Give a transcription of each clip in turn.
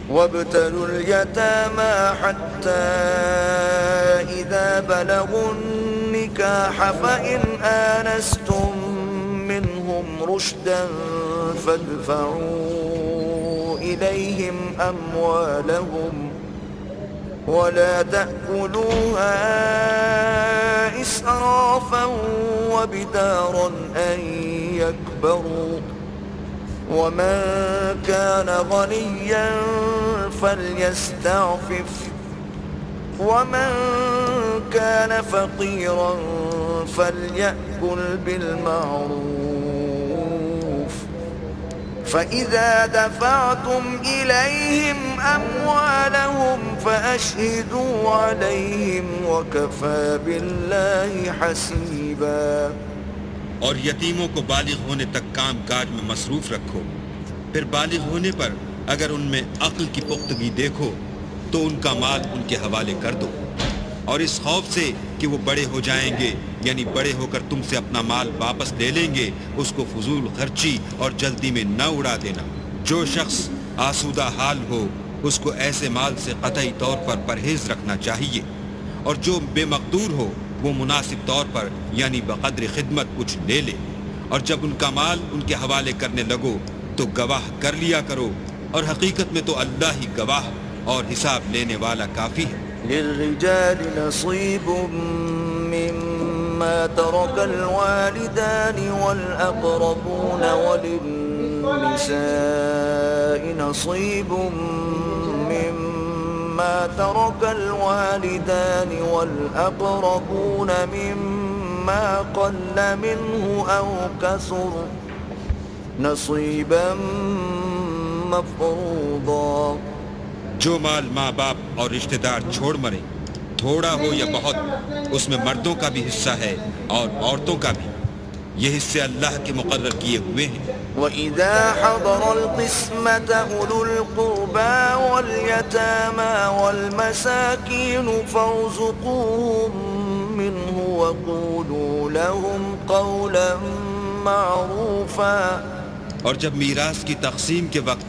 وابتلوا اليتامى حتى إذا بلغوا النكاح فإن آنستم منهم رشدا فادفعوا إليهم أموالهم ولا تأكلوها إسرافا وبدارا أن يكبروا ومن كان غنيا فليستعفف ومن كان فقيرا فليأكل بالمعروف فإذا دفعتم إليهم أموالهم فأشهدوا عليهم وكفى بالله حسيبا. اور یتیموں کو بالغ ہونے تک کام کاج میں مصروف رکھو، پھر بالغ ہونے پر اگر ان میں عقل کی پختگی دیکھو تو ان کا مال ان کے حوالے کر دو، اور اس خوف سے کہ وہ بڑے ہو جائیں گے یعنی بڑے ہو کر تم سے اپنا مال واپس لے لیں گے، اس کو فضول خرچی اور جلدی میں نہ اڑا دینا. جو شخص آسودہ حال ہو اس کو ایسے مال سے قطعی طور پر پرہیز رکھنا چاہیے، اور جو بے مقدور ہو وہ مناسب طور پر یعنی بقدر خدمت کچھ لے لے، اور جب ان کا مال ان کے حوالے کرنے لگو تو گواہ کر لیا کرو، اور حقیقت میں تو اللہ ہی گواہ اور حساب لینے والا کافی ہے. للرجال نصيب مما ترك الوالدان والأقربون وللنساء نصيب مما ترك الوالدان والأقربون مما قل منه أو كثر نصيبا مفروضا. جو مال ماں باپ اور رشتہ دار چھوڑ مرے، تھوڑا ہو یا بہت، اس میں مردوں کا بھی حصہ ہے اور عورتوں کا بھی، یہ حصے اللہ کے مقرر کیے ہوئے ہیں. وَإِذَا حَضَرَ الْقِسْمَةَ أُولُو الْقُرْبَى وَالْيَتَامَى وَالْمَسَاكِينُ فَارْزُقُوهُم مِّنْهُ وَقُولُوا لَهُمْ قَوْلًا مَّعْرُوفًا. اور جب میراث کی تقسیم کے وقت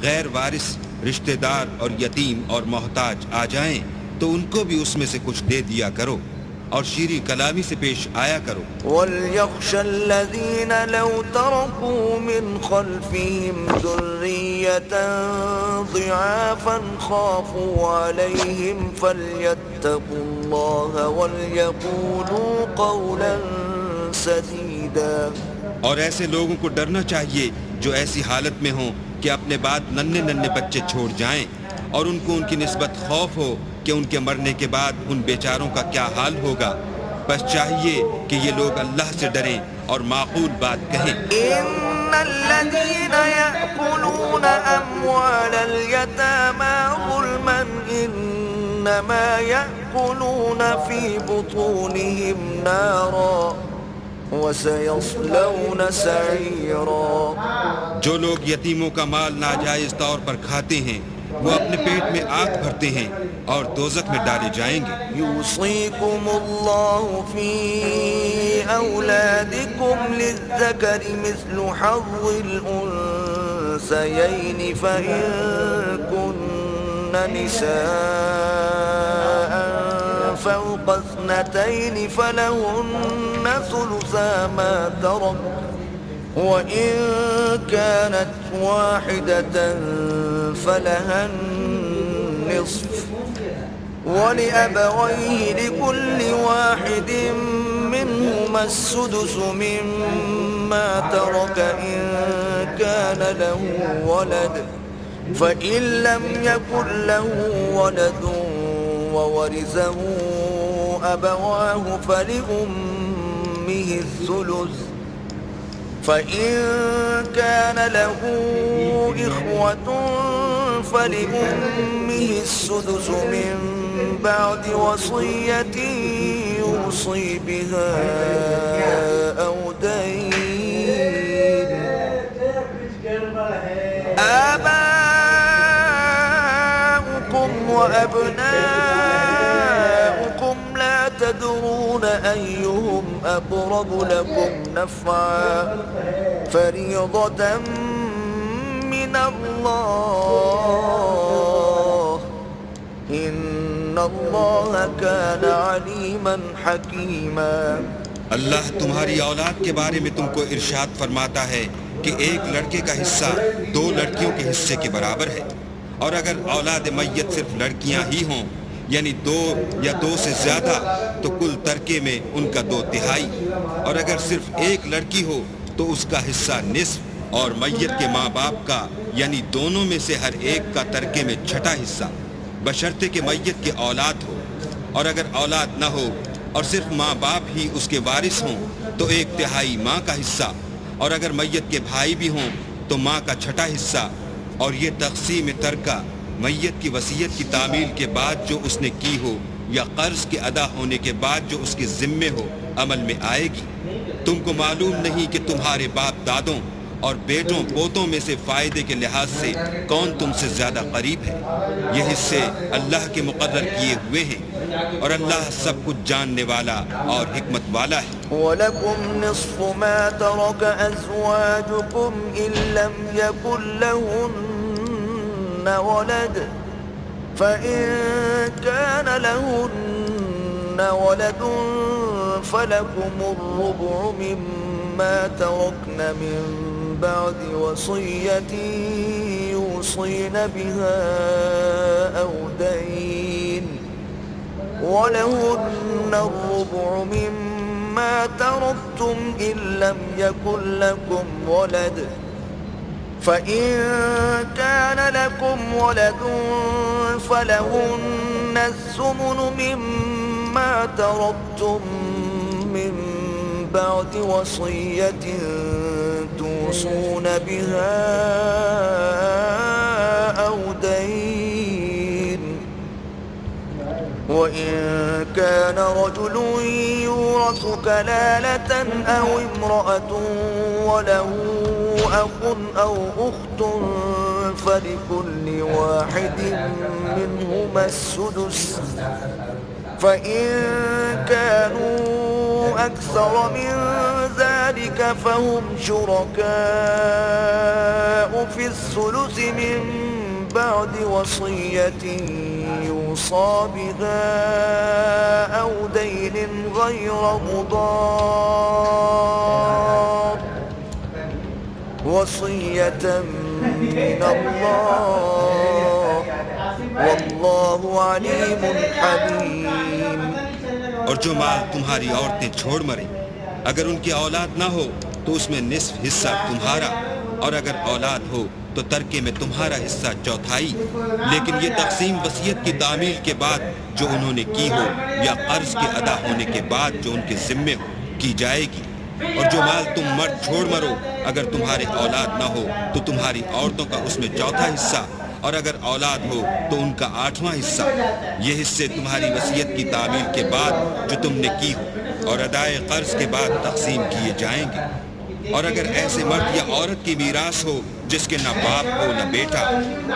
غیر وارث رشتہ دار اور یتیم اور محتاج آ جائیں تو ان کو بھی اس میں سے کچھ دے دیا کرو اور شیریں کلامی سے پیش آیا کرو. وَلْيَخْشَ الَّذِينَ لَوْ تَرَكُوا مِنْ خَلْفِهِمْ ذُرِّيَّةً ضِعَافًا خَافُوا عَلَيْهِمْ فَلْيَتَّقُوا اللَّهَ وَلْيَقُولُوا قَوْلًا سَدِيدًا. اور ایسے لوگوں کو ڈرنا چاہیے جو ایسی حالت میں ہوں کہ اپنے بعد ننھے ننھے بچے چھوڑ جائیں، اور ان کو ان کی نسبت خوف ہو کہ ان کے مرنے کے بعد ان بیچاروں کا کیا حال ہوگا. بس چاہیے کہ یہ لوگ اللہ سے ڈریں اور معقول بات کہیں. ان الذين يأكلون اموال اليتامى ظلما انما يأكلون في بطونهم نارا وَسَيَصْلَوْنَ سَعِيرًا. جو لوگ یتیموں کا مال ناجائز طور پر کھاتے ہیں وہ اپنے پیٹ میں آگ بھرتے ہیں اور دوزخ میں ڈالے جائیں گے. يُوصِيكُمُ اللَّهُ فِي أَوْلَادِكُمْ لِلذَّكَرِ مِثْلُ حَظِّ الْأُنثَيَيْنِ فَإِن كُنَّ نِسَاءً فوق اثنتين فلهن ثلثا ما ترك وإن كانت واحدة فلها النصف ولأبويه لكل واحد منهما السدس مما ترك إن كان له ولد فإن لم يكن له ولد وورثه أبواه فلأمه الثلث فإن كان له إخوة فلأمه السدس من بعد وصية يوصي بها أو دين. آباؤكم وأبناؤكم لا تدرون أيهم أقرب لكم نفعا فريضة من الله كان عليما حكيما. اللہ تمہاری اولاد کے بارے میں تم کو ارشاد فرماتا ہے کہ ایک لڑکے کا حصہ 2 لڑکیوں کے حصے کے برابر ہے، اور اگر اولاد میت صرف لڑکیاں ہی ہوں یعنی 2 یا 2 سے زیادہ تو کل ترکے میں ان کا 2/3، اور اگر صرف ایک لڑکی ہو تو اس کا حصہ نصف، اور میت کے ماں باپ کا یعنی دونوں میں سے ہر ایک کا ترکے میں 6واں حصہ، بشرطے کہ میت کے اولاد ہو، اور اگر اولاد نہ ہو اور صرف ماں باپ ہی اس کے وارث ہوں تو 1/3 ماں کا حصہ، اور اگر میت کے بھائی بھی ہوں تو ماں کا 6واں حصہ. اور یہ تقسیم ترکہ میت کی وصیت کی تعمیل کے بعد جو اس نے کی ہو یا قرض کے ادا ہونے کے بعد جو اس کے ذمے ہو عمل میں آئے گی. تم کو معلوم نہیں کہ تمہارے باپ دادوں اور بیٹوں پوتوں میں سے فائدے کے لحاظ سے کون تم سے زیادہ قریب ہے. یہ حصے اللہ کے مقرر کیے ہوئے ہیں، اور اللہ سب کچھ جاننے والا اور حکمت والا ہے. وَلَكُمْ نِصْفُ مَا تَرَكَ أَزْوَاجُكُمْ إِن لَّمْ يَكُن لَّهُنَّ وَلَدٌ فَإِن كَانَ لَهُنَّ وَلَدٌ فَلَكُمُ الرُّبُعُ مِمَّا تَرَكْنَ مِن بعد وصية يوصين بها أو دين، ولهن الربع مما تركتم إن لم يكن لكم ولد، فإن كان لكم ولد فلهن الثمن مما تركتم من بعد وصية توصون بها أو دين. وإن كان رجل يورث كلالة أو امرأة وله أخ أو أخت فلكل واحد منهما السدس، فإن كانوا أكثر من ذلك فهم شركاء في الثلث من بعد وصية يوصى بها أو دين غير مضار، وصية من الله والله عليم حليم. اور جو مال تمہاری عورتیں چھوڑ مریں اگر ان کی اولاد نہ ہو تو اس میں نصف حصہ تمہارا، اور اگر اولاد ہو تو ترکے میں تمہارا حصہ 1/4. لیکن یہ تقسیم وصیت کی تعمیل کے بعد جو انہوں نے کی ہو یا قرض کے ادا ہونے کے بعد جو ان کے ذمے ہو کی جائے گی. اور جو مال تم مرد چھوڑ مرو اگر تمہارے اولاد نہ ہو تو تمہاری عورتوں کا اس میں 1/4 حصہ، اور اگر اولاد ہو تو ان کا 8واں حصہ. یہ حصے تمہاری وصیت کی تعمیل کے بعد جو تم نے کی ہو اور ادائے قرض کے بعد تقسیم کیے جائیں گے. اور اگر ایسے مرد یا عورت کی میراث ہو جس کے نہ باپ ہو نہ بیٹا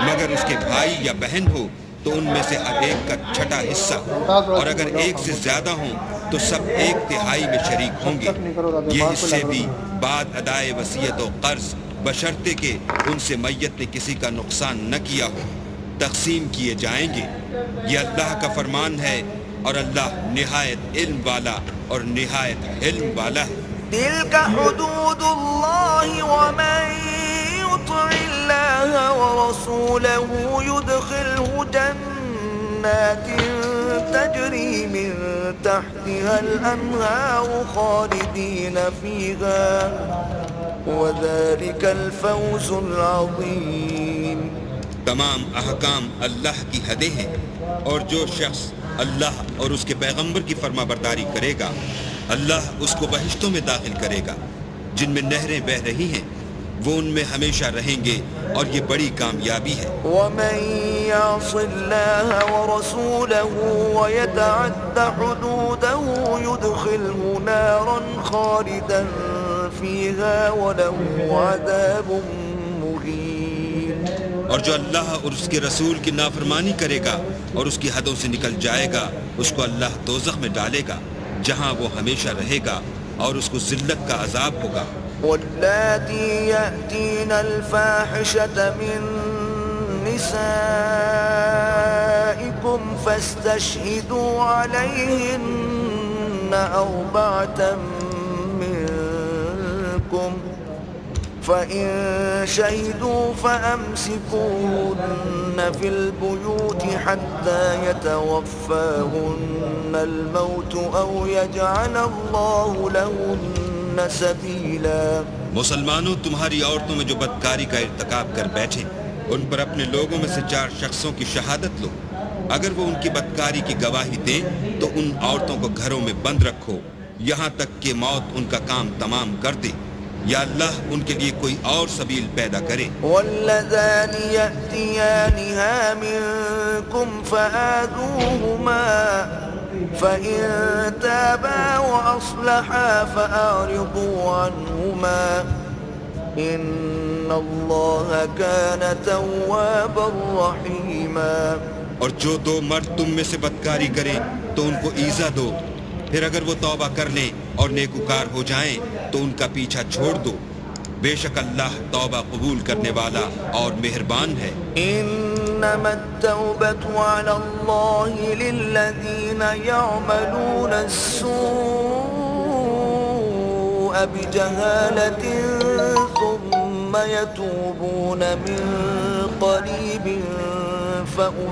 مگر اس کے بھائی یا بہن ہو تو ان میں سے ہر ایک کا 6واں حصہ ہو، اور اگر ایک سے زیادہ ہوں تو سب 1/3 میں شریک ہوں گے. یہ حصے بھی بعد ادائے وصیت و قرض بشرطے کہ ان سے میت نے کسی کا نقصان نہ کیا ہو تقسیم کیے جائیں گے. یہ اللہ کا فرمان ہے اور اللہ نہایت علم والا اور نہایت حلم والا ہے. تلك حدود الله ومن يطع الله ورسوله يدخله جنات تجري من تحتها الأنهار خالدين فيها وذلك الفوز العظيم. تمام احکام اللہ کی حدیں ہیں، اور جو شخص اللہ اور اس کے پیغمبر کی فرما برداری کرے گا اللہ اس کو بہشتوں میں داخل کرے گا جن میں نہریں بہہ رہی ہیں، وہ ان میں ہمیشہ رہیں گے، اور یہ بڑی کامیابی ہے. ومن يعص الله ورسوله ويتعد حدوده يدخله نارا خالدا فيها وله عذاب مهين. اور جو اللہ اور اس کے رسول کی نافرمانی کرے گا اور اس کی حدوں سے نکل جائے گا اس کو اللہ دوزخ میں ڈالے گا جہاں وہ ہمیشہ رہے گا، اور اس کو ذلت کا عذاب ہوگا. واللاتي يأتين الفاحشة من نسائكم لكم فاستشهدوا عليهن أربعة منكم فإن شهدوا فأمسكوهن في البيوت حتى يتوفاهن الموت أو يجعل الله لهن سبيلا. مسلمانوں، تمہاری عورتوں میں جو بدکاری کا ارتکاب کر بیٹھے ان پر اپنے لوگوں میں سے 4 شخصوں کی شہادت لو. اگر وہ ان کی بدکاری کی گواہی دیں تو ان عورتوں کو گھروں میں بند رکھو یہاں تک کہ موت ان کا کام تمام کر دے یا اللہ ان کے لیے کوئی اور سبیل پیدا کرے. واللذان يأتيانها منكم فآذوهما فإن تابا وأصلحا فأعرضوا عنهما إن الله كان توابا رحيما. اور جو 2 مرد تم میں سے بدکاری کریں تو ان کو ایذا دو، پھر اگر وہ توبہ کر لیں اور نیکوکار ہو جائیں تو ان کا پیچھا چھوڑ دو. بے شک اللہ توبہ قبول کرنے والا اور مہربان ہے. إنما التوبة على الله للذين يعملون السوء بجهالة ثم يتوبون من قريب فأولئك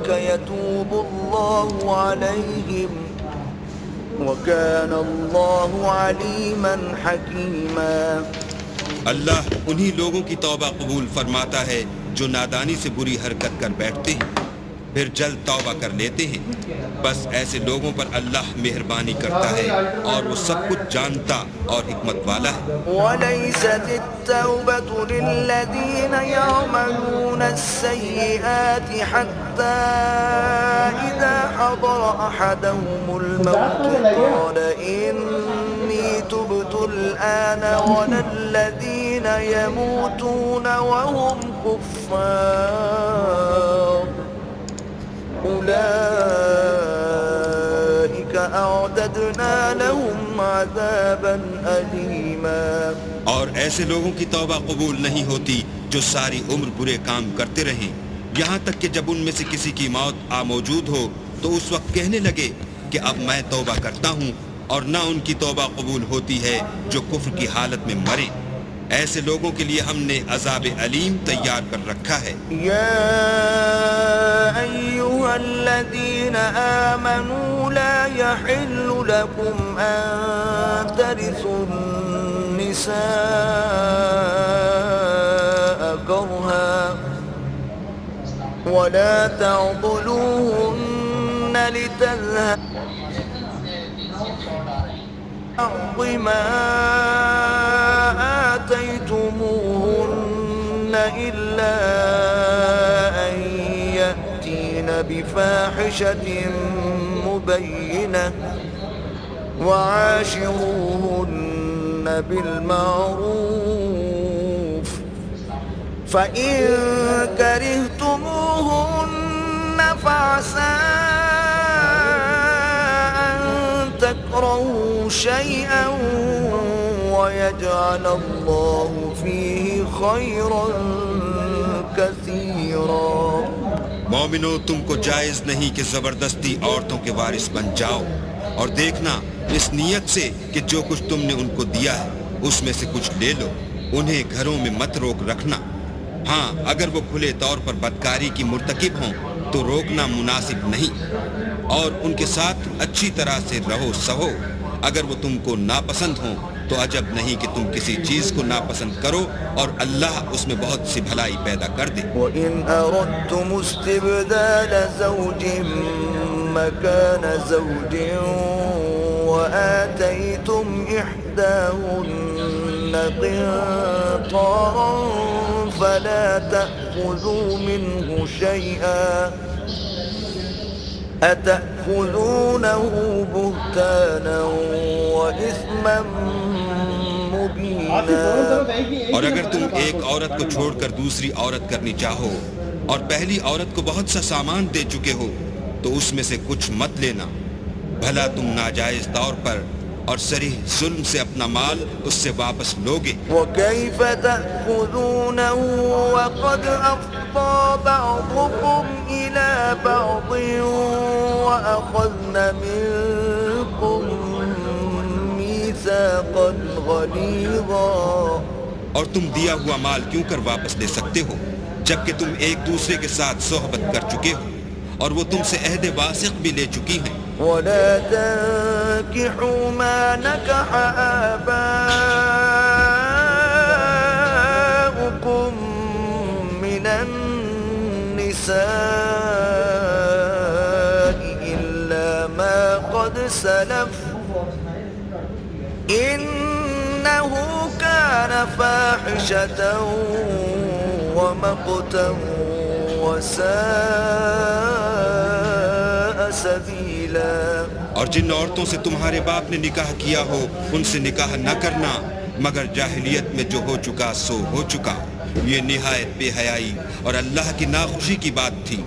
يتوب الله عليهم وَكَانَ اللَّهُ عَلِيمًا حَكِيمًا. اللہ انہی لوگوں کی توبہ قبول فرماتا ہے جو نادانی سے بری حرکت کر بیٹھتے ہیں پھر جلد توبہ کر لیتے ہیں. بس ایسے لوگوں پر اللہ مہربانی کرتا ہے اور وہ سب کچھ جانتا اور حکمت والا ہے. وَلَيْسَتِ التَّوْبَةُ لِلَّذِينَ يَعْمَلُونَ السَّيِّئَاتِ حَتَّى إِذَا حَضَرَ أَحَدَهُمُ الْمَوْتُ قَالَ إِنِّي تُبْتُ الْآنَ وَلَا الَّذِينَ يَمُوتُونَ وَهُمْ كُفَّارٌ أُولَئِكَ أَعْتَدْنَا لَهُمْ عَذَابًا أَلِيمًا. اور ایسے لوگوں کی توبہ قبول نہیں ہوتی جو ساری عمر برے کام کرتے رہیں یہاں تک کہ جب ان میں سے کسی کی موت موجود ہو تو اس وقت کہنے لگے کہ اب میں توبہ کرتا ہوں، اور نہ ان کی توبہ قبول ہوتی ہے جو کفر کی حالت میں مریں. ایسے لوگوں کے لیے ہم نے عذاب علیم تیار کر رکھا ہے. يا أيها الذين آمنوا لا يحل لكم أن ترثوا النساء كرها ولا تعضلوهن لتذهبوا بعض ما آتيتموهن إلا أن يأتين بفاحشة مبينة وعاشروهن بالمعروف فإن كرهتموهن فعسى أن تكرهوا شيئا ويجعل الله فيه خيرا كثيرا. مومنو، تم کو جائز نہیں کہ زبردستی عورتوں کے وارث بن جاؤ، اور دیکھنا اس نیت سے کہ جو کچھ تم نے ان کو دیا ہے اس میں سے کچھ لے لو. انہیں گھروں میں مت روک رکھنا. ہاں، اگر وہ کھلے طور پر بدکاری کی مرتکب ہوں تو روکنا مناسب نہیں، اور ان کے ساتھ اچھی طرح سے رہو سہو. اگر وہ تم کو ناپسند ہوں تو عجب نہیں کہ تم کسی چیز کو ناپسند کرو اور اللہ اس میں بہت سی بھلائی پیدا کر دے. وَإِنْ أَرَدْتُمُ اسْتِبْدَالَ زَوْجٍ مَكَانَ زَوْجٍ وَآتَيْتُمْ إِحْدَاهُنَّ قِنطَارًا فَلَا تَأْخُذُوا مِنْهُ شَيْئًا أَتَأْخُذُونَهُ بُهْتَانًا وَإِثْمًا مُبِينًا. اور اگر تم ایک عورت کو چھوڑ کر دوسری عورت کرنی چاہو اور پہلی عورت کو بہت سا سامان دے چکے ہو تو اس میں سے کچھ مت لینا، بھلا تم ناجائز طور پر اور صریح ظلم سے اپنا مال اس سے واپس لوگے. وَكَيْفَ تَأْخُذُونَهُ وَقَدْ أَفْضَىٰ بَعْضُكُمْ إِلَىٰ إلى بعض وأخذن منكم ميثاقا غليظا. اور تم دیا ہوا مال کیوں کر واپس لے سکتے ہو جبکہ تم ایک دوسرے کے ساتھ صحبت کر چکے ہو اور وہ تم سے عہد واثق بھی لے چکی ہیں. ولا تنكحوا ما نكح آباؤكم من النساء إلا ما قد سلف إنه كان فاحشة ومقتا وساء سبيلا. اور جن عورتوں سے تمہارے باپ نے نکاح کیا ہو ان سے نکاح نہ کرنا مگر جاہلیت میں جو ہو چکا سو ہو چکا. یہ نہایت بے حیائی اور اللہ کی ناخوشی کی بات تھی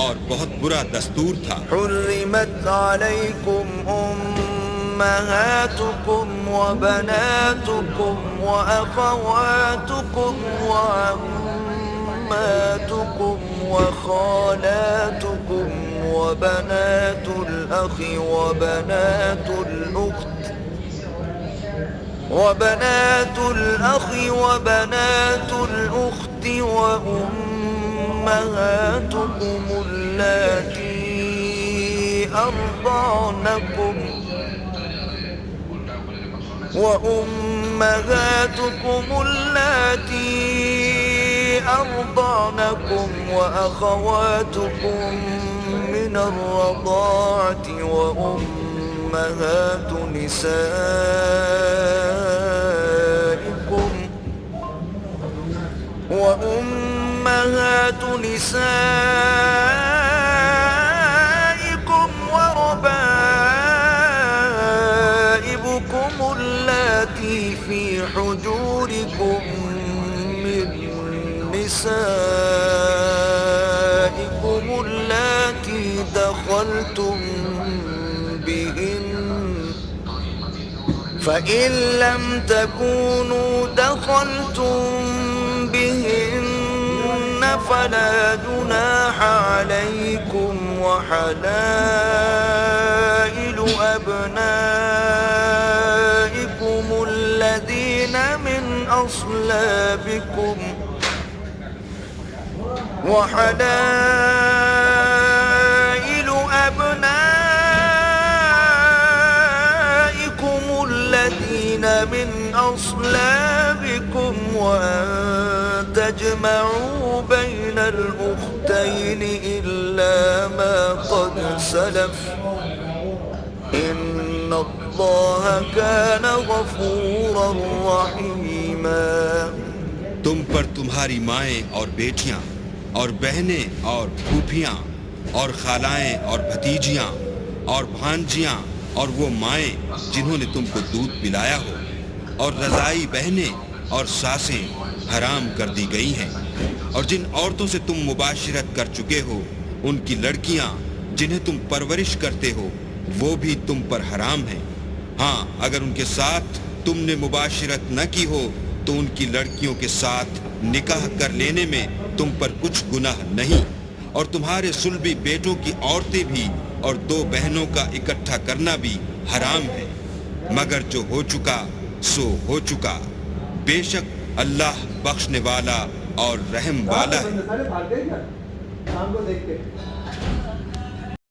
اور بہت برا دستور تھا. حرمت عليكم أمهاتكم وبناتكم وأخواتكم وعماتكم وخالاتكم وبنات الأخ وبنات الأخت وأمهاتكم اللاتي أرضعنكم وأخواتكم من الرضاعة وأمهات نسائكم وربائبكم اللاتي في حجوركم من نسائكم اللاتي دخلتم بهن فإن لم تكونوا دخلتم بهن فلا جناح عليكم وحلائل أبنائكم الذين من أصلابكم وأن تجمعوا بين الأختين إلا ما قد سلف إن الله كان غفورا رحيما. تم پر تمہاری مائیں اور بیٹیاں اور بہنیں اور پھوپھیاں اور خالائیں اور بھتیجیاں اور بھانجیاں اور وہ مائیں جنہوں نے تم کو دودھ پلایا ہو اور رضائی بہنیں اور ساسیں حرام کر دی گئی ہیں. اور جن عورتوں سے تم مباشرت کر چکے ہو ان کی لڑکیاں جنہیں تم پرورش کرتے ہو وہ بھی تم پر حرام ہیں. ہاں اگر ان کے ساتھ تم نے مباشرت نہ کی ہو تو ان کی لڑکیوں کے ساتھ نکاح کر لینے میں تم پر کچھ گناہ نہیں. اور تمہارے صلبی بیٹوں کی عورتیں بھی اور دو بہنوں کا اکٹھا کرنا بھی حرام ہے مگر جو ہو چکا سو ہو چکا. بے شک اللہ بخشنے والا اور رحم والا ہے.